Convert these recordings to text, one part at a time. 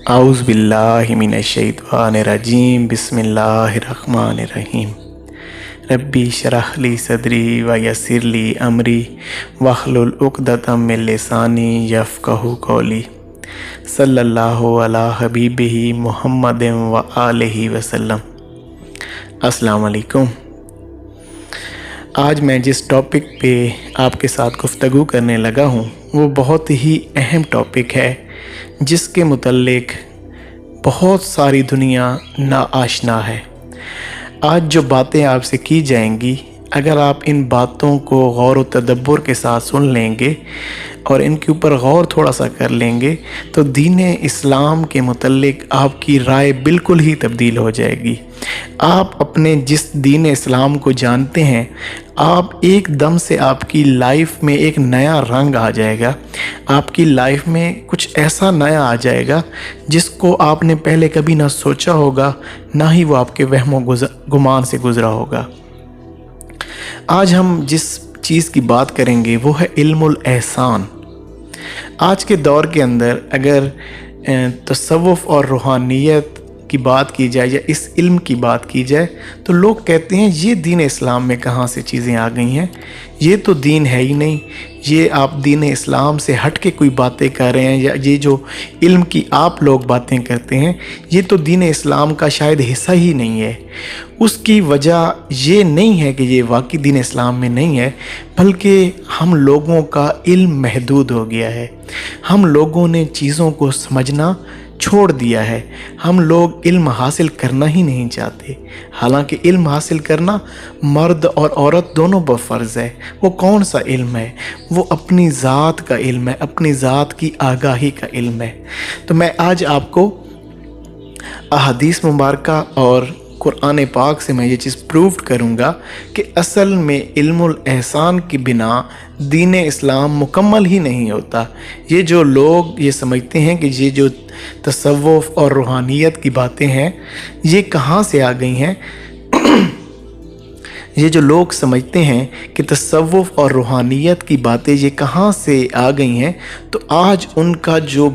اعوذ باللہ من الشیطان الرجیم بسم اللہ الرحمن الرحیم ربی اشرح لی صدری ویسر لی امری واحلل عقدۃ من لسانی یفقہوا قولی صلی اللہ علی حبیبہ محمد وآلہ وسلم۔ السلام علیکم۔ آج میں جس ٹاپک پہ آپ کے ساتھ گفتگو کرنے لگا ہوں وہ بہت ہی اہم ٹاپک ہے، جس کے متعلق بہت ساری دنیا ناآشنا ہے۔ آج جو باتیں آپ سے کی جائیں گی، اگر آپ ان باتوں کو غور و تدبر کے ساتھ سن لیں گے اور ان کے اوپر غور تھوڑا سا کر لیں گے تو دین اسلام کے متعلق آپ کی رائے بالکل ہی تبدیل ہو جائے گی۔ آپ اپنے جس دین اسلام کو جانتے ہیں، آپ ایک دم سے آپ کی لائف میں ایک نیا رنگ آ جائے گا، آپ کی لائف میں کچھ ایسا نیا آ جائے گا جس کو آپ نے پہلے کبھی نہ سوچا ہوگا، نہ ہی وہ آپ کے وہم و گمان سے گزرا ہوگا۔ آج ہم جس چیز کی بات کریں گے وہ ہے علم الاحسان۔ آج کے دور کے اندر اگر تصوف اور روحانیت کی بات کی جائے یا اس علم کی بات کی جائے تو لوگ کہتے ہیں یہ دین اسلام میں کہاں سے چیزیں آ گئی ہیں، یہ تو دین ہے ہی نہیں، یہ آپ دین اسلام سے ہٹ کے کوئی باتیں کر رہے ہیں، یا یہ جو علم کی آپ لوگ باتیں کرتے ہیں یہ تو دین اسلام کا شاید حصہ ہی نہیں ہے۔ اس کی وجہ یہ نہیں ہے کہ یہ واقعی دین اسلام میں نہیں ہے، بلکہ ہم لوگوں کا علم محدود ہو گیا ہے، ہم لوگوں نے چیزوں کو سمجھنا چھوڑ دیا ہے، ہم لوگ علم حاصل کرنا ہی نہیں چاہتے، حالانکہ علم حاصل کرنا مرد اور عورت دونوں پر فرض ہے۔ وہ کون سا علم ہے؟ وہ اپنی ذات کا علم ہے، اپنی ذات کی آگاہی کا علم ہے۔ تو میں آج آپ کو احادیث مبارکہ اور قرآن پاک سے میں یہ چیز پروف کروں گا کہ اصل میں علم الاحسان کی بنا دین اسلام مکمل ہی نہیں ہوتا۔ یہ جو لوگ یہ سمجھتے ہیں کہ یہ جو تصوف اور روحانیت کی باتیں ہیں یہ کہاں سے آ گئی ہیں، یہ جو لوگ سمجھتے ہیں کہ تصوف اور روحانیت کی باتیں یہ کہاں سے آ گئی ہیں، تو آج ان کا جو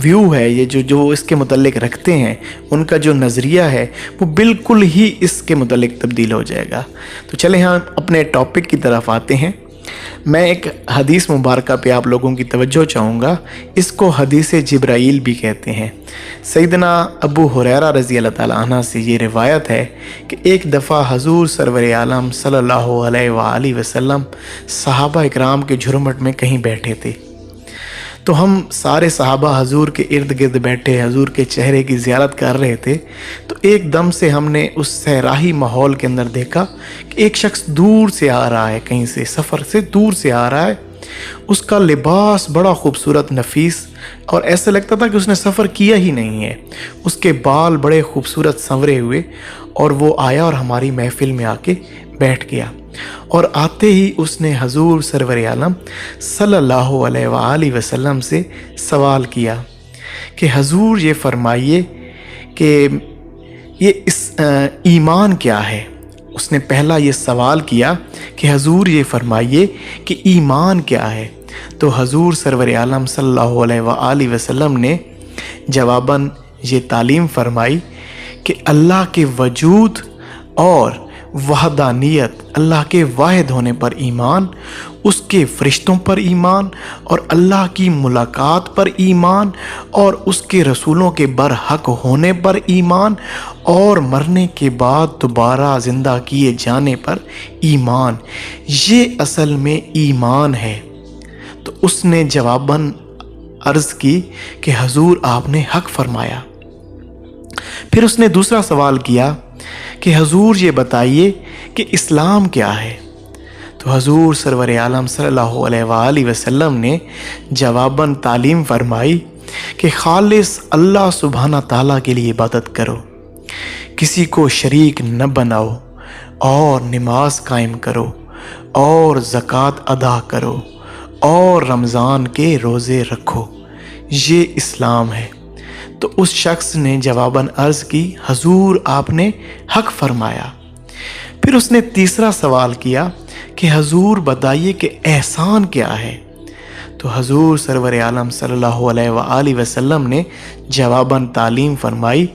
ویو ہے، یہ جو اس کے متعلق رکھتے ہیں، ان کا جو نظریہ ہے وہ بالکل ہی اس کے متعلق تبدیل ہو جائے گا۔ تو چلیں ہم اپنے ٹاپک کی طرف آتے ہیں۔ میں ایک حدیث مبارکہ پہ آپ لوگوں کی توجہ چاہوں گا، اس کو حدیث جبرائیل بھی کہتے ہیں۔ سیدنا ابو ہریرہ رضی اللہ تعالیٰ عنہ سے یہ روایت ہے کہ ایک دفعہ حضور سرور عالم صلی اللہ علیہ وآلہ وسلم صحابہ اکرام کے جھرمٹ میں کہیں بیٹھے تھے، تو ہم سارے صحابہ حضور کے ارد گرد بیٹھے حضور کے چہرے کی زیارت کر رہے تھے، تو ایک دم سے ہم نے اس صحرائی ماحول کے اندر دیکھا کہ ایک شخص دور سے آ رہا ہے، کہیں سے سفر سے دور سے آ رہا ہے۔ اس کا لباس بڑا خوبصورت نفیس، اور ایسا لگتا تھا کہ اس نے سفر کیا ہی نہیں ہے۔ اس کے بال بڑے خوبصورت سنورے ہوئے، اور وہ آیا اور ہماری محفل میں آ کے بیٹھ گیا، اور آتے ہی اس نے حضور سرور عالم صلی اللہ علیہ وآلہ وسلم سے سوال کیا کہ حضور یہ فرمائیے کہ یہ ایمان کیا ہے۔ اس نے پہلا یہ سوال کیا کہ حضور یہ فرمائیے کہ ایمان کیا ہے، تو حضور سرور عالم صلی اللہ علیہ وآلہ وسلم نے جواباً یہ تعلیم فرمائی کہ اللہ کے وجود اور وحدانیت، اللہ کے واحد ہونے پر ایمان، اس کے فرشتوں پر ایمان، اور اللہ کی ملاقات پر ایمان، اور اس کے رسولوں کے برحق ہونے پر ایمان، اور مرنے کے بعد دوبارہ زندہ کیے جانے پر ایمان، یہ اصل میں ایمان ہے۔ تو اس نے جواباً عرض کی کہ حضور آپ نے حق فرمایا۔ پھر اس نے دوسرا سوال کیا کہ حضور یہ بتائیے کہ اسلام کیا ہے، تو حضور سرور عالم صلی اللہ علیہ وآلہ وسلم نے جواباً تعلیم فرمائی کہ خالص اللہ سبحانہ تعالیٰ کے لیے عبادت کرو، کسی کو شریک نہ بناؤ، اور نماز قائم کرو، اور زکوٰۃ ادا کرو، اور رمضان کے روزے رکھو، یہ اسلام ہے۔ تو اس شخص نے جواباً عرض کی حضور آپ نے حق فرمایا۔ پھر اس نے تیسرا سوال کیا کہ حضور بتائیے کہ احسان کیا ہے، تو تو حضور سرور عالم صلی اللہ علیہ وآلہ وسلم نے جواباً تعلیم فرمائی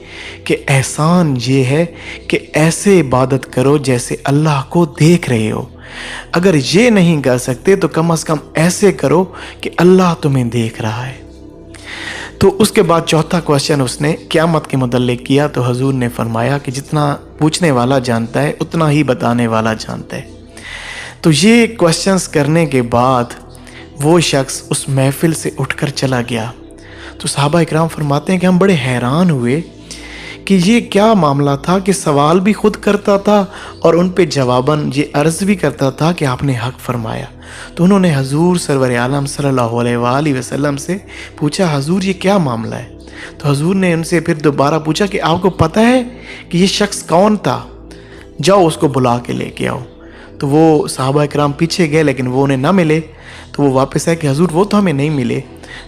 کہ احسان یہ ہے کہ ایسے عبادت کرو جیسے اللہ کو دیکھ رہے ہو. اگر یہ نہیں کر سکتے تو کم از کم ایسے کرو کہ اللہ تمہیں دیکھ رہا ہے. تو اس کے بعد چوتھا کوشچن اس نے قیامت کے متعلق کیا تو حضور نے فرمایا کہ جتنا پوچھنے والا جانتا ہے اتنا ہی بتانے والا جانتا ہے. تو یہ کوشچنز کرنے کے بعد وہ شخص اس محفل سے اٹھ کر چلا گیا. تو صحابہ اکرام فرماتے ہیں کہ ہم بڑے حیران ہوئے کہ یہ کیا معاملہ تھا کہ سوال بھی خود کرتا تھا اور ان پہ جواباً یہ عرض بھی کرتا تھا کہ آپ نے حق فرمایا. تو انہوں نے حضور سرور عالم صلی اللہ علیہ وآلہ وسلم سے پوچھا حضور یہ کیا معاملہ ہے. تو حضور نے ان سے پھر دوبارہ پوچھا کہ آپ کو پتہ ہے کہ یہ شخص کون تھا, جاؤ اس کو بلا کے لے کے آؤ. تو وہ صحابہ اکرام پیچھے گئے لیکن وہ انہیں نہ ملے. تو وہ واپس آئے کہ حضور وہ تو ہمیں نہیں ملے.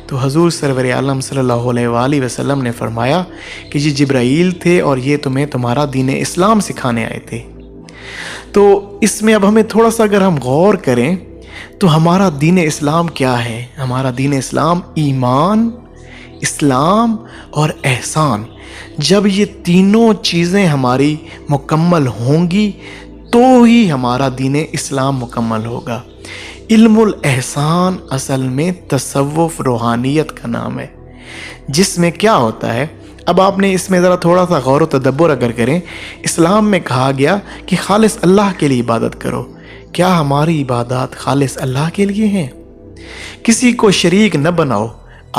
تو حضور سرور عالم صلی اللہ علیہ وآلہ وسلم نے فرمایا کہ یہ جبرائیل تھے اور یہ تمہیں تمہارا دین اسلام سکھانے آئے تھے. تو اس میں اب ہمیں تھوڑا سا اگر ہم غور کریں تو ہمارا دین اسلام کیا ہے؟ ہمارا دین اسلام ایمان، اسلام اور احسان. جب یہ تینوں چیزیں ہماری مکمل ہوں گی تو ہی ہمارا دین اسلام مکمل ہوگا. علم الاحسان اصل میں تصوف روحانیت کا نام ہے، جس میں کیا ہوتا ہے. اب آپ نے اس میں ذرا تھوڑا سا غور و تدبر اگر کریں، اسلام میں کہا گیا کہ خالص اللہ کے لیے عبادت کرو. کیا ہماری عبادات خالص اللہ کے لیے ہیں؟ کسی کو شریک نہ بناؤ.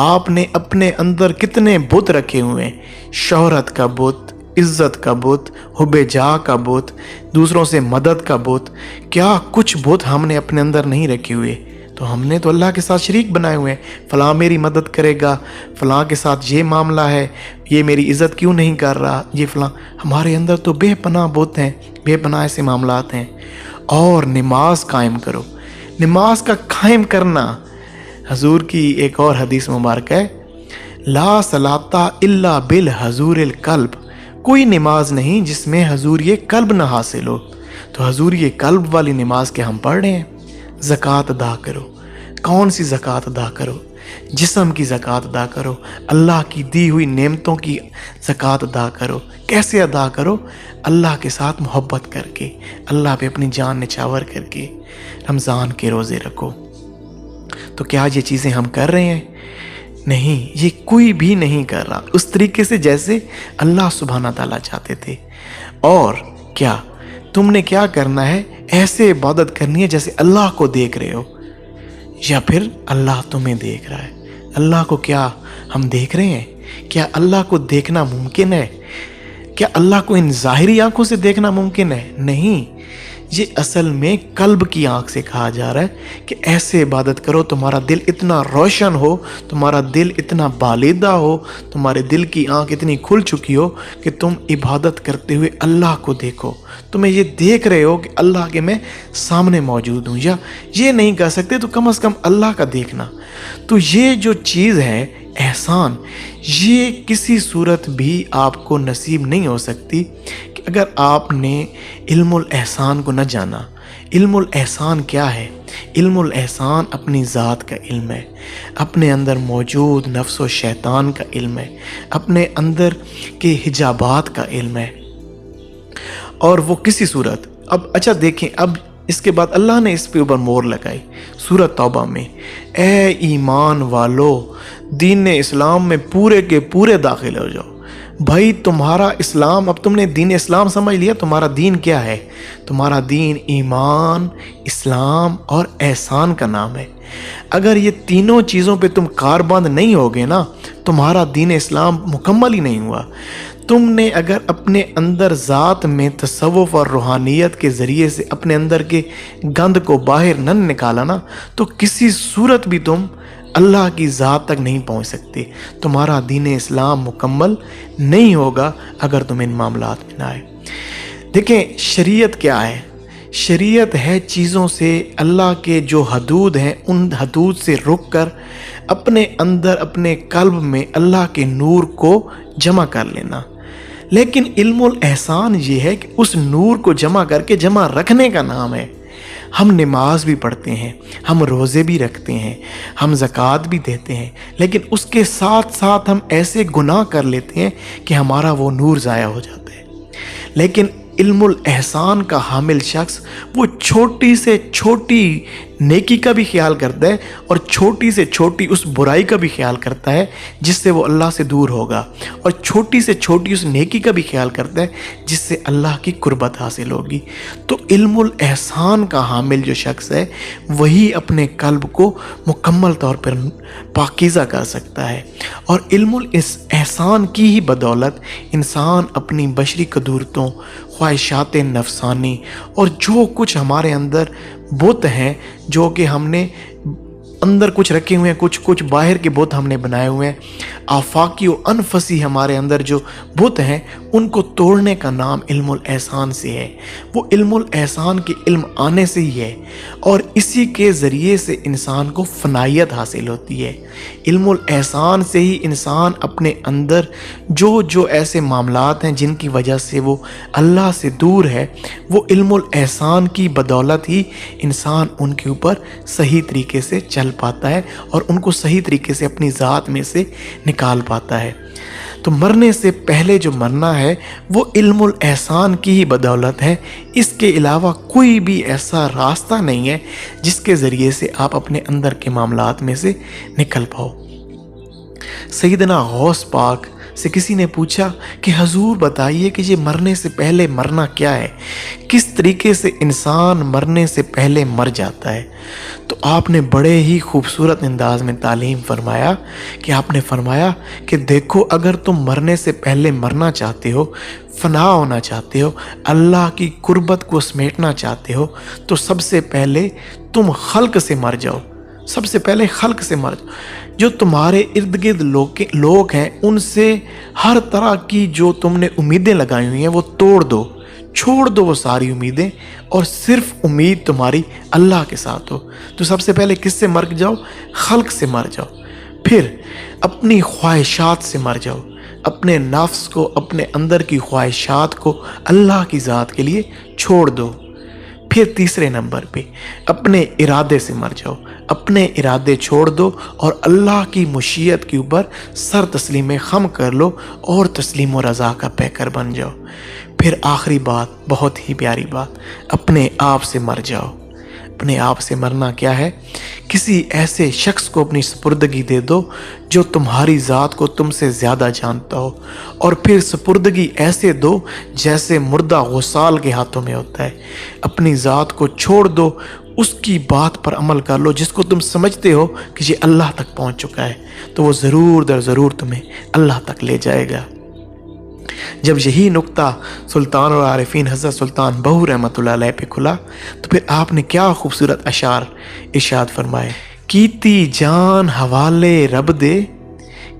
آپ نے اپنے اندر کتنے بت رکھے ہوئے ہیں؟ شہرت کا بت، عزت کا بت، حب جاہ کا بت، دوسروں سے مدد کا بت. کیا کچھ بت ہم نے اپنے اندر نہیں رکھے ہوئے؟ تو ہم نے تو اللہ کے ساتھ شریک بنائے ہوئے ہیں. فلاں میری مدد کرے گا، فلاں کے ساتھ یہ معاملہ ہے، یہ میری عزت کیوں نہیں کر رہا، یہ فلاں. ہمارے اندر تو بے پناہ بت ہیں، بے پناہ ایسے معاملات ہیں. اور نماز قائم کرو. نماز کا قائم کرنا، حضور کی ایک اور حدیث مبارک ہے، لا صلاۃ الا بالحضور القلب. کوئی نماز نہیں جس میں حضور یہ قلب نہ حاصل ہو. تو حضور یہ قلب والی نماز کے ہم پڑھ رہے ہیں. زکوٰۃ ادا کرو. کون سی زکوٰۃ ادا کرو؟ جسم کی زکوٰۃ ادا کرو. اللہ کی دی ہوئی نعمتوں کی زکوٰۃ ادا کرو. کیسے ادا کرو؟ اللہ کے ساتھ محبت کر کے، اللہ پہ اپنی جان نچھاور کر کے. رمضان کے روزے رکھو. تو کیا یہ چیزیں ہم کر رہے ہیں؟ نہیں، یہ کوئی بھی نہیں کر رہا اس طریقے سے جیسے اللہ سبحانہ تعالیٰ چاہتے تھے. اور کیا تم نے کیا کرنا ہے؟ ایسے عبادت کرنی ہے جیسے اللہ کو دیکھ رہے ہو، یا پھر اللہ تمہیں دیکھ رہا ہے. اللہ کو کیا ہم دیکھ رہے ہیں؟ کیا اللہ کو دیکھنا ممکن ہے؟ کیا اللہ کو ان ظاہری آنکھوں سے دیکھنا ممکن ہے؟ نہیں. یہ اصل میں قلب کی آنکھ سے کہا جا رہا ہے کہ ایسے عبادت کرو تمہارا دل اتنا روشن ہو، تمہارا دل اتنا بالیدہ ہو، تمہارے دل کی آنکھ اتنی کھل چکی ہو کہ تم عبادت کرتے ہوئے اللہ کو دیکھو. تمہیں یہ دیکھ رہے ہو کہ اللہ کے میں سامنے موجود ہوں. یا یہ نہیں کر سکتے تو کم از کم اللہ کا دیکھنا. تو یہ جو چیز ہے احسان، یہ کسی صورت بھی آپ کو نصیب نہیں ہو سکتی کہ اگر آپ نے علم الاحسان کو نہ جانا. علم الاحسان کیا ہے؟ علم الاحسان اپنی ذات کا علم ہے، اپنے اندر موجود نفس و شیطان کا علم ہے، اپنے اندر کے حجابات کا علم ہے. اور وہ کسی صورت، اب اچھا دیکھیں، اب اس کے بعد اللہ نے اس پہ اوپر مور لگائی سورۃ توبہ میں، اے ایمان والو دین اسلام میں پورے کے پورے داخل ہو جاؤ. بھائی تمہارا اسلام، اب تم نے دین اسلام سمجھ لیا، تمہارا دین کیا ہے؟ تمہارا دین ایمان، اسلام اور احسان کا نام ہے. اگر یہ تینوں چیزوں پہ تم کاربند نہیں ہوگے نا، تمہارا دین اسلام مکمل ہی نہیں ہوا. تم نے اگر اپنے اندر ذات میں تصوف اور روحانیت کے ذریعے سے اپنے اندر کے گند کو باہر نہ نکالا نا، تو کسی صورت بھی تم اللہ کی ذات تک نہیں پہنچ سکتے. تمہارا دین اسلام مکمل نہیں ہوگا اگر تم ان معاملات میں نہ آئے. دیکھیں شریعت کیا ہے؟ شریعت ہے چیزوں سے اللہ کے جو حدود ہیں ان حدود سے رک کر اپنے اندر اپنے قلب میں اللہ کے نور کو جمع کر لینا. لیکن علم الاحسان یہ ہے کہ اس نور کو جمع کر کے جمع رکھنے کا نام ہے. ہم نماز بھی پڑھتے ہیں، ہم روزے بھی رکھتے ہیں، ہم زکوٰۃ بھی دیتے ہیں، لیکن اس کے ساتھ ساتھ ہم ایسے گناہ کر لیتے ہیں کہ ہمارا وہ نور ضائع ہو جاتا ہے۔ لیکن علم الاحسان کا حامل شخص وہ چھوٹی سے چھوٹی نیکی کا بھی خیال کرتا ہے اور چھوٹی سے چھوٹی اس برائی کا بھی خیال کرتا ہے جس سے وہ اللہ سے دور ہوگا، اور چھوٹی سے چھوٹی اس نیکی کا بھی خیال کرتا ہے جس سے اللہ کی قربت حاصل ہوگی۔ تو علم الاحسان کا حامل جو شخص ہے وہی اپنے قلب کو مکمل طور پر پاکیزہ کر سکتا ہے، اور علم الاحسان کی ہی بدولت انسان اپنی بشری قدورتوں، خواہشات نفسانی اور جو کچھ ہمارے اندر بت ہیں، جو کہ ہم نے اندر کچھ رکھے ہوئے ہیں، کچھ باہر کے بت ہم نے بنائے ہوئے ہیں، آفاقی و انفسی ہمارے اندر جو بت ہیں، ان کو توڑنے کا نام علم الاحسان سے ہے۔ وہ علم الاحسان کے علم آنے سے ہی ہے، اور اسی کے ذریعے سے انسان کو فنائیت حاصل ہوتی ہے۔ علم الاحسان سے ہی انسان اپنے اندر جو ایسے معاملات ہیں جن کی وجہ سے وہ اللہ سے دور ہے، وہ علم الاحسان کی بدولت ہی انسان ان کے اوپر صحیح طریقے سے چل پاتا ہے اور ان کو صحیح طریقے سے اپنی ذات میں سے نکال پاتا ہے۔ تو مرنے سے پہلے جو مرنا ہے وہ علم الاحسان کی ہی بدولت ہے۔ اس کے علاوہ کوئی بھی ایسا راستہ نہیں ہے جس کے ذریعے سے آپ اپنے اندر کے معاملات میں سے نکل پاؤ۔ سیدنا غوث پاک سے کسی نے پوچھا کہ حضور بتائیے کہ یہ مرنے سے پہلے مرنا کیا ہے، کس طریقے سے انسان مرنے سے پہلے مر جاتا ہے؟ تو آپ نے بڑے ہی خوبصورت انداز میں تعلیم فرمایا کہ آپ نے فرمایا کہ دیکھو، اگر تم مرنے سے پہلے مرنا چاہتے ہو، فنا ہونا چاہتے ہو، اللہ کی قربت کو سمیٹنا چاہتے ہو، تو سب سے پہلے تم خلق سے مر جاؤ، سب سے پہلے خلق سے مر جاؤ۔ جو تمہارے ارد گرد لوگ ہیں ان سے ہر طرح کی جو تم نے امیدیں لگائی ہوئی ہیں وہ توڑ دو، چھوڑ دو وہ ساری امیدیں، اور صرف امید تمہاری اللہ کے ساتھ ہو۔ تو سب سے پہلے کس سے مر جاؤ؟ خلق سے مر جاؤ۔ پھر اپنی خواہشات سے مر جاؤ، اپنے نفس کو، اپنے اندر کی خواہشات کو اللہ کی ذات کے لیے چھوڑ دو۔ پھر تیسرے نمبر پہ اپنے ارادے سے مر جاؤ، اپنے ارادے چھوڑ دو اور اللہ کی مشیت کے اوپر سر تسلیم خم کر لو اور تسلیم و رضا کا پیکر بن جاؤ۔ پھر آخری بات، بہت ہی پیاری بات، اپنے آپ سے مر جاؤ۔ اپنے آپ سے مرنا کیا ہے؟ کسی ایسے شخص کو اپنی سپردگی دے دو جو تمہاری ذات کو تم سے زیادہ جانتا ہو، اور پھر سپردگی ایسے دو جیسے مردہ غسال کے ہاتھوں میں ہوتا ہے۔ اپنی ذات کو چھوڑ دو، اس کی بات پر عمل کر لو جس کو تم سمجھتے ہو کہ یہ اللہ تک پہنچ چکا ہے، تو وہ ضرور در ضرور تمہیں اللہ تک لے جائے گا۔ جب یہی نقطہ سلطان العارفین حضرت سلطان بہو رحمۃ اللہ علیہ پہ کھلا تو پھر آپ نے کیا خوبصورت اشعار ارشاد فرمائے۔ کیتی جان حوالے رب دے،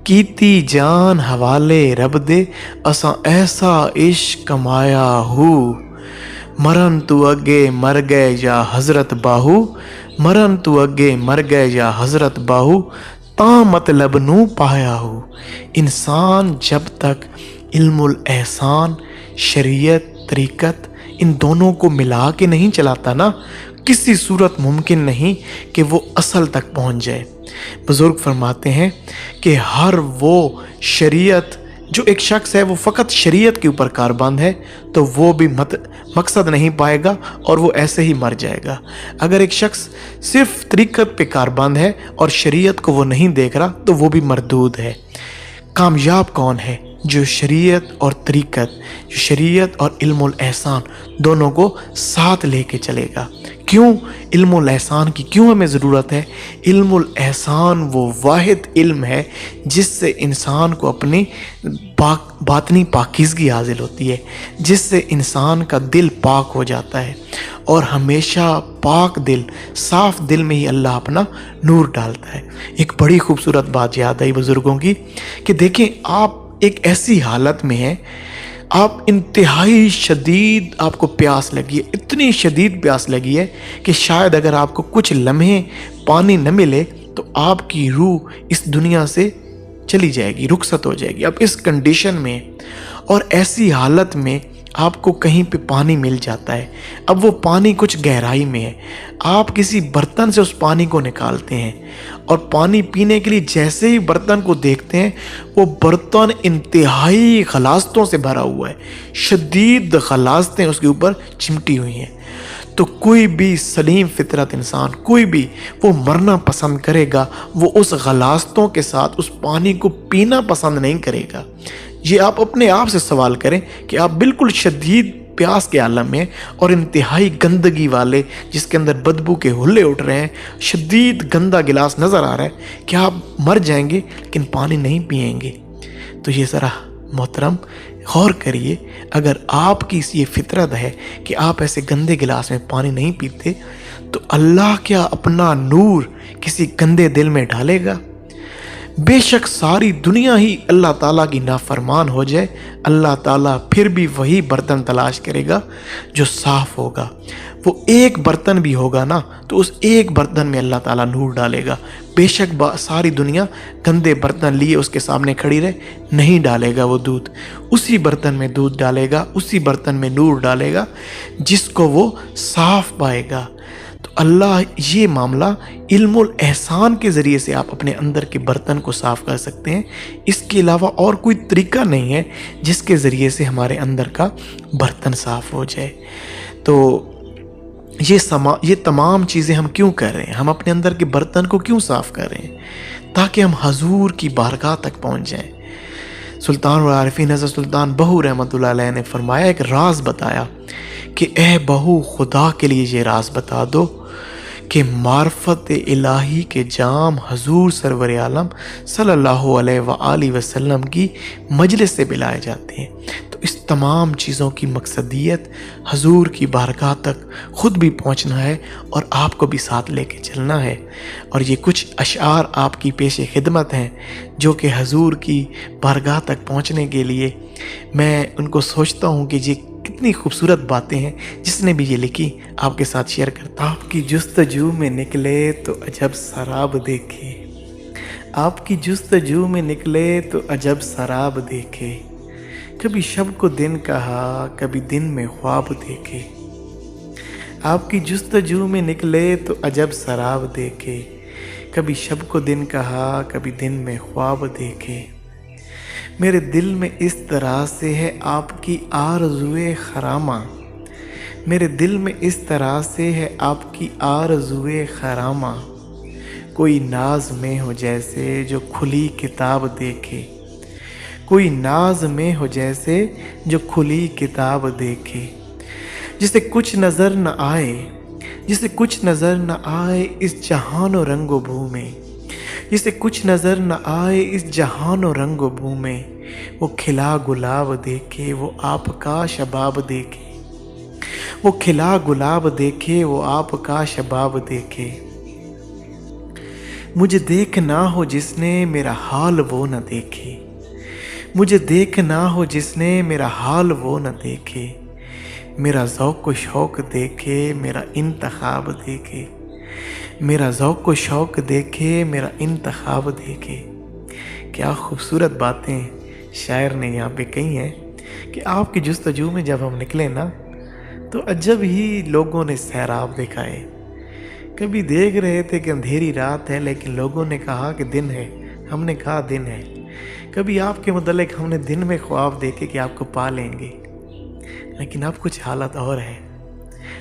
کیتی جان حوالے رب دے، اساں ایسا عشق کمایا ہو، مرن تو اگے مر گئے یا حضرت باہو، مرن تو اگے مر گئے یا حضرت باہو، تاں مطلب نو پایا ہو۔ انسان جب تک علم الاحسان، شریعت، طریقت ان دونوں کو ملا کے نہیں چلاتا نا، کسی صورت ممکن نہیں کہ وہ اصل تک پہنچ جائے۔ بزرگ فرماتے ہیں کہ ہر وہ شریعت، جو ایک شخص ہے وہ فقط شریعت کے اوپر کاربند ہے تو وہ بھی مقصد نہیں پائے گا اور وہ ایسے ہی مر جائے گا۔ اگر ایک شخص صرف طریقت پہ کاربند ہے اور شریعت کو وہ نہیں دیکھ رہا تو وہ بھی مردود ہے۔ کامیاب کون ہے؟ جو شریعت اور طریقت، جو شریعت اور علم الاحسان دونوں کو ساتھ لے کے چلے گا۔ کیوں علم الاحسان کی کیوں ہمیں ضرورت ہے؟ علم الاحسان وہ واحد علم ہے جس سے انسان کو اپنی باطنی پاکیزگی حاصل ہوتی ہے، جس سے انسان کا دل پاک ہو جاتا ہے، اور ہمیشہ پاک دل، صاف دل میں ہی اللہ اپنا نور ڈالتا ہے۔ ایک بڑی خوبصورت بات یاد آئی بزرگوں کی کہ دیکھیں، آپ ایک ایسی حالت میں ہیں، آپ انتہائی شدید آپ کو پیاس لگی ہے، اتنی شدید پیاس لگی ہے کہ شاید اگر آپ کو کچھ لمحے پانی نہ ملے تو آپ کی روح اس دنیا سے چلی جائے گی، رخصت ہو جائے گی۔ اب اس کنڈیشن میں اور ایسی حالت میں آپ کو کہیں پہ پانی مل جاتا ہے، اب وہ پانی کچھ گہرائی میں ہے، آپ کسی برتن سے اس پانی کو نکالتے ہیں اور پانی پینے کے لیے جیسے ہی برتن کو دیکھتے ہیں وہ برتن انتہائی غلاظتوں سے بھرا ہوا ہے، شدید غلاظتیں اس کے اوپر چمٹی ہوئی ہیں، تو کوئی بھی سلیم فطرت انسان، کوئی بھی وہ مرنا پسند کرے گا، وہ اس غلاظتوں کے ساتھ اس پانی کو پینا پسند نہیں کرے گا۔ یہ آپ اپنے آپ سے سوال کریں کہ آپ بالکل شدید پیاس کے عالم میں اور انتہائی گندگی والے، جس کے اندر بدبو کے ہلے اٹھ رہے ہیں، شدید گندا گلاس نظر آ رہا ہے، کہ آپ مر جائیں گے لیکن پانی نہیں پئیں گے؟ تو یہ ذرا محترم غور کریے، اگر آپ کی یہ فطرت ہے کہ آپ ایسے گندے گلاس میں پانی نہیں پیتے، تو اللہ کیا اپنا نور کسی گندے دل میں ڈالے گا؟ بے شک ساری دنیا ہی اللہ تعالیٰ کی نافرمان ہو جائے، اللہ تعالیٰ پھر بھی وہی برتن تلاش کرے گا جو صاف ہوگا۔ وہ ایک برتن بھی ہوگا نا، تو اس ایک برتن میں اللہ تعالیٰ نور ڈالے گا۔ بے شک ساری دنیا گندے برتن لیے اس کے سامنے کھڑی رہے، نہیں ڈالے گا وہ دودھ، اسی برتن میں دودھ ڈالے گا، اسی برتن میں نور ڈالے گا جس کو وہ صاف پائے گا۔ تو اللہ یہ معاملہ علم الاحسان کے ذریعے سے آپ اپنے اندر کے برتن کو صاف کر سکتے ہیں، اس کے علاوہ اور کوئی طریقہ نہیں ہے جس کے ذریعے سے ہمارے اندر کا برتن صاف ہو جائے۔ تو یہ تمام چیزیں ہم کیوں کر رہے ہیں؟ ہم اپنے اندر کے برتن کو کیوں صاف کر رہے ہیں؟ تاکہ ہم حضور کی بارگاہ تک پہنچ جائیں۔ سلطان العارفین حضرت سلطان بہو رحمۃ اللہ علیہ نے فرمایا، ایک راز بتایا کہ اے بہو، خدا کے لیے یہ راز بتا دو کہ معرفت الہی کے جام حضور سرور عالم صلی اللہ علیہ وآلہ وسلم کی مجلس سے پلائے جاتے ہیں۔ تو اس تمام چیزوں کی مقصدیت حضور کی بارگاہ تک خود بھی پہنچنا ہے اور آپ کو بھی ساتھ لے کے چلنا ہے۔ اور یہ کچھ اشعار آپ کی پیش خدمت ہیں جو کہ حضور کی بارگاہ تک پہنچنے کے لیے میں ان کو سوچتا ہوں کہ یہ کتنی خوبصورت باتیں ہیں، جس نے بھی یہ لکھی آپ کے ساتھ شیئر کرتا ہوں۔ آپ کی جستجو میں نکلے تو عجب سراب دیکھے، آپ کی جستجو میں نکلے تو عجب سراب دیکھے، کبھی شب کو دن کہا، کبھی دن میں خواب دیکھے، آپ کی جستجو میں نکلے تو عجب سراب دیکھے، کبھی شب کو دن کہا، کبھی دن میں خواب دیکھے، میرے دل میں اس طرح سے ہے آپ کی آرزوئے خرامہ، میرے دل میں اس طرح سے ہے آپ کی آرزوئے خرامہ، کوئی ناز میں ہو جیسے جو کھلی کتاب دیکھے، کوئی ناز میں ہو جیسے جو کھلی کتاب دیکھے، جسے کچھ نظر نہ آئے، جسے کچھ نظر نہ آئے اس جہان و رنگ و بھو میں، جسے کچھ نظر نہ آئے اس جہان و رنگ و بھو میں، وہ کھلا گلاب دیکھے، وہ آپ کا شباب دیکھے، وہ کھلا گلاب دیکھے، وہ آپ کا شباب دیکھے، مجھے دیکھ نہ ہو جس نے میرا حال وہ نہ دیکھے، مجھے دیکھ نہ ہو جس نے میرا حال وہ نہ دیکھے، میرا ذوق و شوق دیکھے، میرا انتخاب دیکھے، میرا ذوق و شوق دیکھے، میرا انتخاب دیکھے۔ کیا خوبصورت باتیں شاعر نے یہاں پہ کہی ہیں کہ آپ کی جستجو میں جب ہم نکلے نا تو عجب ہی لوگوں نے سیراب دکھائے، کبھی دیکھ رہے تھے کہ اندھیری رات ہے لیکن لوگوں نے کہا کہ دن ہے، ہم نے کہا دن ہے، کبھی آپ کے متعلق ہم نے دن میں خواب دیکھے کہ آپ کو پا لیں گے، لیکن اب کچھ حالت اور ہے۔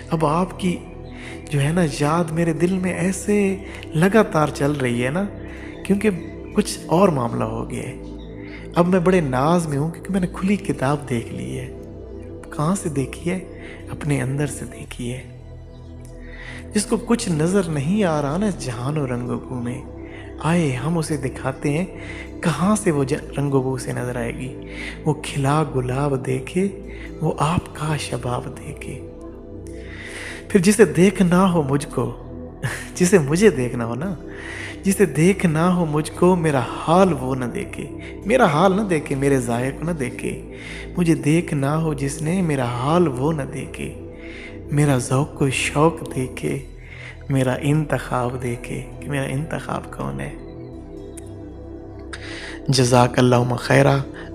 اب آپ کی جو ہے نا یاد میرے دل میں ایسے لگاتار چل رہی ہے نا، کیونکہ کچھ اور معاملہ ہو گیا ہے۔ اب میں بڑے ناز میں ہوں کیونکہ میں نے کھلی کتاب دیکھ لی ہے۔ کہاں سے دیکھی ہے؟ اپنے اندر سے دیکھی ہے۔ جس کو کچھ نظر نہیں آ رہا نا جہان و رنگ و بو میں، آئے ہم اسے دکھاتے ہیں کہاں سے وہ رنگ و بو سے نظر آئے گی۔ وہ کھلا گلاب دیکھے، وہ آپ کا شباب دیکھے۔ پھر جسے دیکھنا ہو مجھ کو، جسے مجھے دیکھنا ہو نا، جسے دیکھنا ہو مجھ کو، میرا حال وہ نہ دیکھے، میرا حال نہ دیکھے، میرے ظاہر کو نہ دیکھے، مجھے دیکھنا ہو جس نے میرا حال وہ نہ دیکھے، میرا ذوق و شوق دیکھے، میرا انتخاب دیکھے کہ میرا انتخاب کون ہے۔ جزاک اللہ خیرہ۔